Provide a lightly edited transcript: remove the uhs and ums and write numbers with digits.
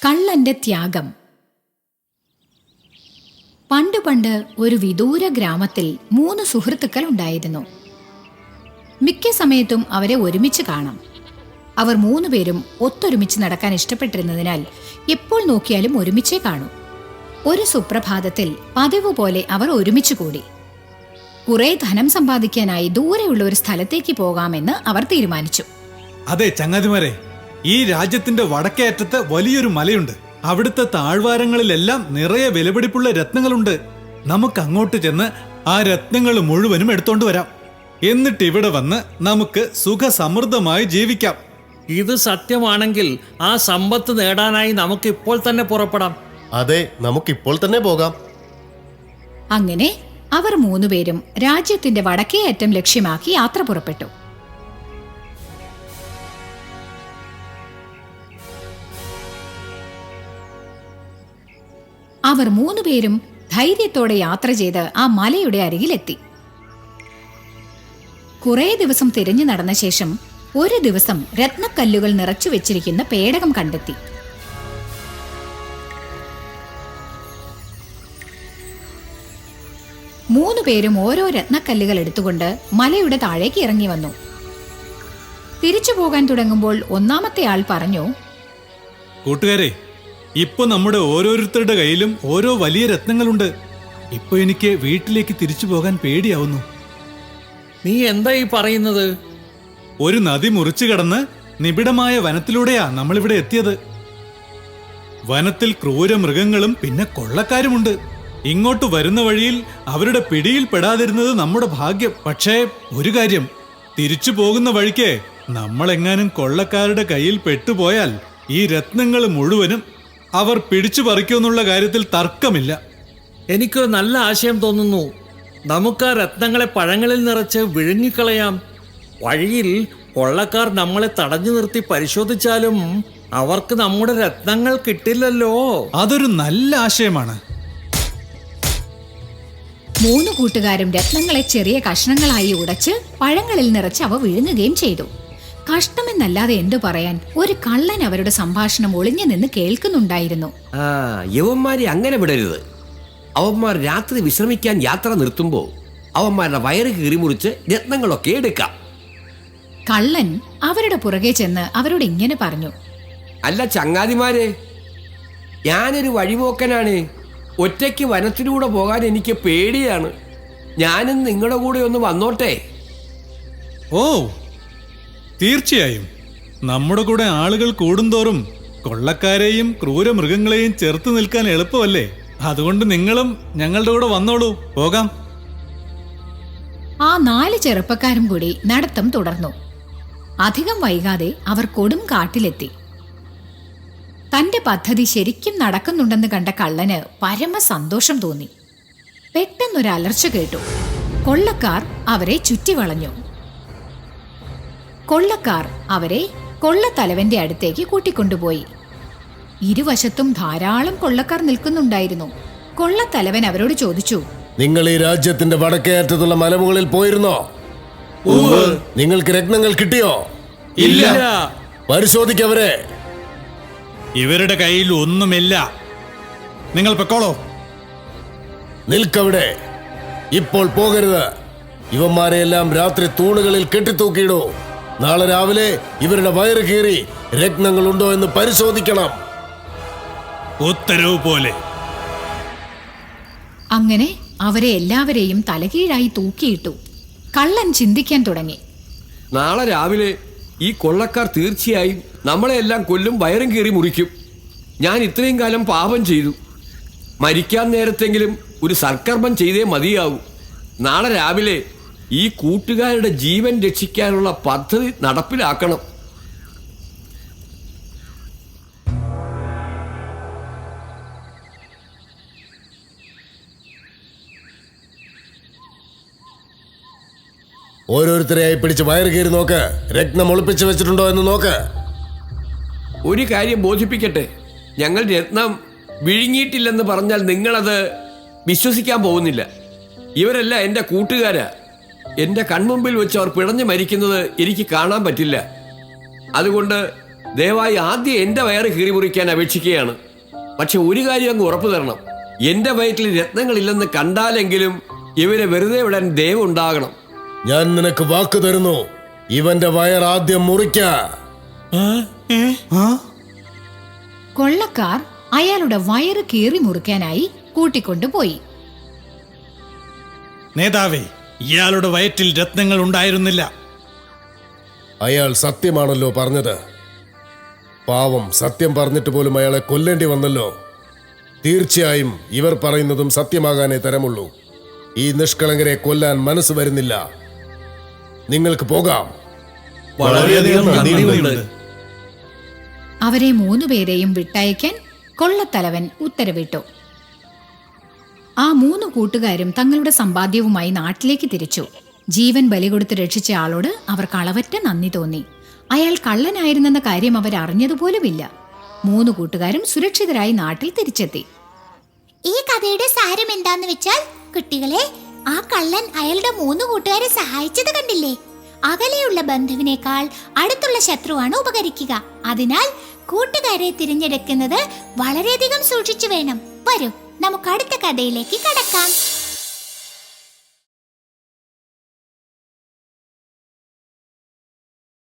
കള്ളന്റെ ത്യാഗം. പണ്ട് പണ്ട് ഒരു വിദൂര ഗ്രാമത്തിൽ 3 സുഹൃത്തുക്കൾ ഉണ്ടായിരുന്നു. മിക്ക സമയത്തും അവരെ ഒരുമിച്ച് കാണാം. അവർ 3 പേരും ഒത്തൊരുമിച്ച് നടക്കാൻ ഇഷ്ടപ്പെട്ടിരുന്നതിനാൽ എപ്പോൾ നോക്കിയാലും ഒരുമിച്ചേ കാണൂ. ഒരു സുപ്രഭാതത്തിൽ പതിവ് പോലെ അവർ ഒരുമിച്ച് കൂടി. കുറെ ധനം സമ്പാദിക്കാനായി ദൂരെയുള്ള ഒരു സ്ഥലത്തേക്ക് പോകാമെന്ന് അവർ തീരുമാനിച്ചു. അതെ ചങ്ങാതിമാരെ, ഈ രാജ്യത്തിന്റെ വടക്കേ അറ്റത്ത് വലിയൊരു മലയുണ്ട്. അവിടുത്തെ താഴ്വാരങ്ങളിലെല്ലാം നിറയെ വിലപിടിപ്പുള്ള രത്നങ്ങളുണ്ട്. നമുക്ക് അങ്ങോട്ട് ചെന്ന് ആ രത്നങ്ങൾ മുഴുവനും എടുത്തോണ്ട് വരാം. എന്നിട്ട് ഇവിടെ വന്ന് നമുക്ക് സുഖസമൃദ്ധമായി ജീവിക്കാം. ഇത് സത്യമാണെങ്കിൽ ആ സമ്പത്ത് നേടാനായി നമുക്ക് ഇപ്പോൾ തന്നെ പുറപ്പെടാം. അതെ, നമുക്കിപ്പോൾ തന്നെ പോകാം. അങ്ങനെ അവർ 3 പേരും രാജ്യത്തിന്റെ വടക്കേ അറ്റം ലക്ഷ്യമാക്കി യാത്ര പുറപ്പെട്ടു. അവർ 3 പേരും ധൈര്യത്തോടെ യാത്ര ചെയ്ത് ആ മലയുടെ അരികിലെത്തി. കുറേ ദിവസം തിരഞ്ഞു നടന്ന ശേഷം ഒരു ദിവസം രത്നക്കല്ലുകൾ നിറച്ചു വെച്ചിരിക്കുന്ന പേടകം കണ്ടെത്തി. മൂന്ന് പേരും ഓരോ രത്നക്കല്ലുകൾ എടുത്തുകൊണ്ട് മലയുടെ താഴേക്ക് ഇറങ്ങി വന്നു. തിരിച്ചു പോകാൻ തുടങ്ങുമ്പോൾ ഒന്നാമത്തെ ആൾ പറഞ്ഞു, കൂട്ടുകാരെ, ഇപ്പൊ നമ്മുടെ ഓരോരുത്തരുടെ കയ്യിലും ഓരോ വലിയ രത്നങ്ങളുണ്ട്. ഇപ്പൊ എനിക്ക് വീട്ടിലേക്ക് തിരിച്ചു പോകാൻ പേടിയാവുന്നു. നീ എന്താ ഈ പറയുന്നത്? ഒരു നദി മുറിച്ചു കടന്ന് നിബിഡമായ വനത്തിലൂടെയാ നമ്മളിവിടെ എത്തിയത്. വനത്തിൽ ക്രൂരമൃഗങ്ങളും പിന്നെ കൊള്ളക്കാരുമുണ്ട്. ഇങ്ങോട്ട് വരുന്ന വഴിയിൽ അവരുടെ പിടിയിൽ പെടാതിരുന്നത് നമ്മുടെ ഭാഗ്യം. പക്ഷേ ഒരു കാര്യം, തിരിച്ചു പോകുന്ന വഴിക്ക് നമ്മളെങ്ങാനും കൊള്ളക്കാരുടെ കയ്യിൽ പെട്ടുപോയാൽ ഈ രത്നങ്ങൾ മുഴുവനും അവർ പിടിച്ചു പറിക്കുമെന്നുള്ള കാര്യത്തിൽ തർക്കമില്ല. എനിക്കൊരു നല്ല ആശയം തോന്നുന്നു. നമുക്ക് ആ രത്നങ്ങളെ പഴങ്ങളിൽ നിറച്ച് വിഴുങ്ങിക്കളയാം. വഴിയിൽ കൊള്ളക്കാർ നമ്മളെ തടഞ്ഞു നിർത്തി പരിശോധിച്ചാലും അവർക്ക് നമ്മുടെ രത്നങ്ങൾ കിട്ടില്ലല്ലോ. അതൊരു നല്ല ആശയമാണ്. 3 കൂട്ടുകാരും രത്നങ്ങളെ ചെറിയ കഷ്ണങ്ങളായി ഉടച്ച് പഴങ്ങളിൽ നിറച്ച് അവ വിഴുങ്ങുകയും ചെയ്തു. കഷ്ടമെന്നല്ലാതെ എന്തു പറയാൻ, ഒരു കള്ളൻ അവരുടെ സംഭാഷണം ഒളിഞ്ഞു നിന്ന് കേൾക്കുന്നുണ്ടായിരുന്നു. യവന്മാരെ അങ്ങനെ വിടരുത്. അവന്മാർ രാത്രി വിശ്രമിക്കാൻ യാത്ര നിർത്തുമ്പോ അവന്മാരുടെ വയറ് കീറിമുറിച്ച് രത്നങ്ങളൊക്കെ എടുക്കാം. കള്ളൻ അവരുടെ പുറകെ ചെന്ന് അവരോട് ഇങ്ങനെ പറഞ്ഞു, അല്ല ചങ്ങാതിമാരെ, ഞാനൊരു വഴിപോക്കനാണ്. ഒറ്റയ്ക്ക് വനത്തിലൂടെ പോകാൻ എനിക്ക് പേടിയാണ്. ഞാനും നിങ്ങളുടെ കൂടെ ഒന്ന് വന്നോട്ടെ? ഓ, തീർച്ചയായും. നമ്മുടെ കൂടെ ആളുകൾ കൂടുന്തോറും കൊള്ളക്കാരെയും ക്രൂരമൃഗങ്ങളെയും ചെറുത്തു നിൽക്കാൻ എളുപ്പമല്ലേ. അതുകൊണ്ട് നിങ്ങളും ഞങ്ങളുടെ കൂടെ വന്നോളൂ, പോകാം. ആ 4 ചെറുപ്പക്കാരും കൂടി നടത്തം തുടർന്നു. അധികം വൈകാതെ അവർ കൊടും കാട്ടിലെത്തി. തന്റെ പദ്ധതി ശരിക്കും നടക്കുന്നുണ്ടെന്ന് കണ്ട കള്ളന് പരമസന്തോഷം തോന്നി. പെട്ടെന്നൊരു അലർച്ച കേട്ടു. കൊള്ളക്കാർ അവരെ ചുറ്റിവളഞ്ഞു. കൊള്ളക്കാർ അവരെ കൊള്ളത്തലവന്റെ അടുത്തേക്ക് കൂട്ടിക്കൊണ്ടുപോയി. ഇരുവശത്തും ധാരാളം കൊള്ളക്കാർ നിൽക്കുന്നുണ്ടായിരുന്നു. കൊള്ളത്തലവൻ അവരോട് ചോദിച്ചു, നിങ്ങൾ ഈ രാജ്യത്തിന്റെ വടക്കേ അറ്റത്തുള്ള മലമുകളിൽ പോയിരുന്നോ? നിങ്ങൾക്ക് രത്നങ്ങൾ കിട്ടിയോ? ഇല്ല. പരിശോധിക്കവരെ. ഇവരുടെ കയ്യിൽ ഒന്നുമില്ല. നിങ്ങൾ പൊക്കോളൂ. നിൽക്കവിടെ. ഇപ്പോൾ പോകരുത്. ഇവന്മാരെയെല്ലാം രാത്രി തൂണുകളിൽ കെട്ടിത്തൂക്കിയിടൂ. നാളെ രാവിലെ ഇവരുടെ വയറ് കീറി രത്നങ്ങൾ ഉണ്ടോ എന്ന് പരിശോധിക്കണം. ഉത്തരവ് പോലെ. അങ്ങനെ അവരെ എല്ലാവരെയും തലകീഴായി തൂക്കിയിട്ടു. കള്ളൻ ചിന്തിക്കാൻ തുടങ്ങി. നാളെ രാവിലെ ഈ കൊള്ളക്കാർ തീർച്ചയായും നമ്മളെല്ലാം കൊല്ലും, വയറും കീറി മുറിക്കും. ഞാൻ ഇത്രയും കാലം പാപം ചെയ്തു. മരിക്കാൻ നേരത്തെങ്കിലും ഒരു സൽക്കർമ്മം ചെയ്തേ മതിയാവൂ. നാളെ രാവിലെ ഈ കൂട്ടുകാരുടെ ജീവൻ രക്ഷിക്കാനുള്ള പദ്ധതി നടപ്പിലാക്കണം. ഓരോരുത്തരെയായി പിടിച്ച് വയറ് കീറി നോക്ക്. രത്നം ഒളിപ്പിച്ചു വെച്ചിട്ടുണ്ടോ എന്ന് നോക്ക്. ഒരു കാര്യം ബോധിപ്പിക്കട്ടെ, ഞങ്ങൾ രത്നം വിഴുങ്ങിയിട്ടില്ലെന്ന് പറഞ്ഞാൽ നിങ്ങളത് വിശ്വസിക്കാൻ പോകുന്നില്ല. ഇവരെല്ലാം എൻ്റെ കൂട്ടുകാരാ. എൻ്റെ കൺമുമ്പിൽ വെച്ച് അവർ പിടഞ്ഞു മരിക്കുന്നത് എനിക്ക് കാണാൻ പറ്റില്ല. അതുകൊണ്ട് ദയവായി ആദ്യം എന്റെ വയറ് കീറി മുറിക്കാൻ അപേക്ഷിക്കുകയാണ്. പക്ഷെ ഒരു കാര്യം അങ്ങ് ഉറപ്പു തരണം, എന്റെ വയറ്റിൽ രത്നങ്ങളില്ലെന്ന് കണ്ടാലെങ്കിലും ഇവരെ വെറുതെ വിടാൻ ദയവുണ്ടാകണം. ഞാൻ നിനക്ക് വാക്ക് തരുന്നു, ഇവന്റെ വയർ ആദ്യം മുറിക്ക. കൊള്ളക്കാർ അയാളുടെ വയറ് കീറി മുറിക്കാനായി കൂട്ടിക്കൊണ്ടുപോയി. നേതാവേ, ഇയാളുടെ വയറ്റിൽ രത്നങ്ങൾ ഉണ്ടായിരുന്നില്ല. അയാൾ സത്യമാണല്ലോ പറഞ്ഞത്. പാവം, സത്യം പറഞ്ഞിട്ട് പോലും അയാളെ കൊല്ലേണ്ടി വന്നല്ലോ. തീർച്ചയായും ഇവർ പറയുന്നതും സത്യമാകാനേ തരമുള്ളൂ. ഈ നിഷ്കളങ്കരെ കൊല്ലാൻ മനസ്സ് വരുന്നില്ല. നിങ്ങൾക്ക് പോകാം. വളരെയധികം നന്ദിയുണ്ട്. അവരെ 3 പേരെയും വിട്ടയക്കാൻ കൊള്ളത്തലവൻ ഉത്തരവിട്ടു. ആ 3 കൂട്ടുകാരും തങ്ങളുടെ സമ്പാദ്യവുമായി നാട്ടിലേക്ക് തിരിച്ചു. ജീവൻ ബലി കൊടുത്ത് രക്ഷിച്ച ആളോട് അവർക്ക് അളവറ്റ നന്ദി തോന്നി. അയാൾ കള്ളനായിരുന്നെന്ന കാര്യം അവർ അറിഞ്ഞതുപോലുമില്ല. 3 കൂട്ടുകാരും സുരക്ഷിതരായി നാട്ടിൽ തിരിച്ചെത്തി. ഈ കഥയുടെ സാരം എന്താന്ന് വെച്ചാൽ, കുട്ടികളെ, ആ കള്ളൻ അയാളുടെ 3 കൂട്ടുകാരെ സഹായിച്ചത് കണ്ടില്ലേ? അകലെയുള്ള ബന്ധുവിനേക്കാൾ അടുത്തുള്ള ശത്രുവാണ് ഉപകരിക്കുക. അതിനാൽ കൂട്ടുകാരെ തിരഞ്ഞെടുക്കുന്നത് വളരെയധികം സൂക്ഷിച്ചു വേണം. വരൂ, നമുക്ക് അടുത്ത കഥയിലേക്ക് കടക്കാം.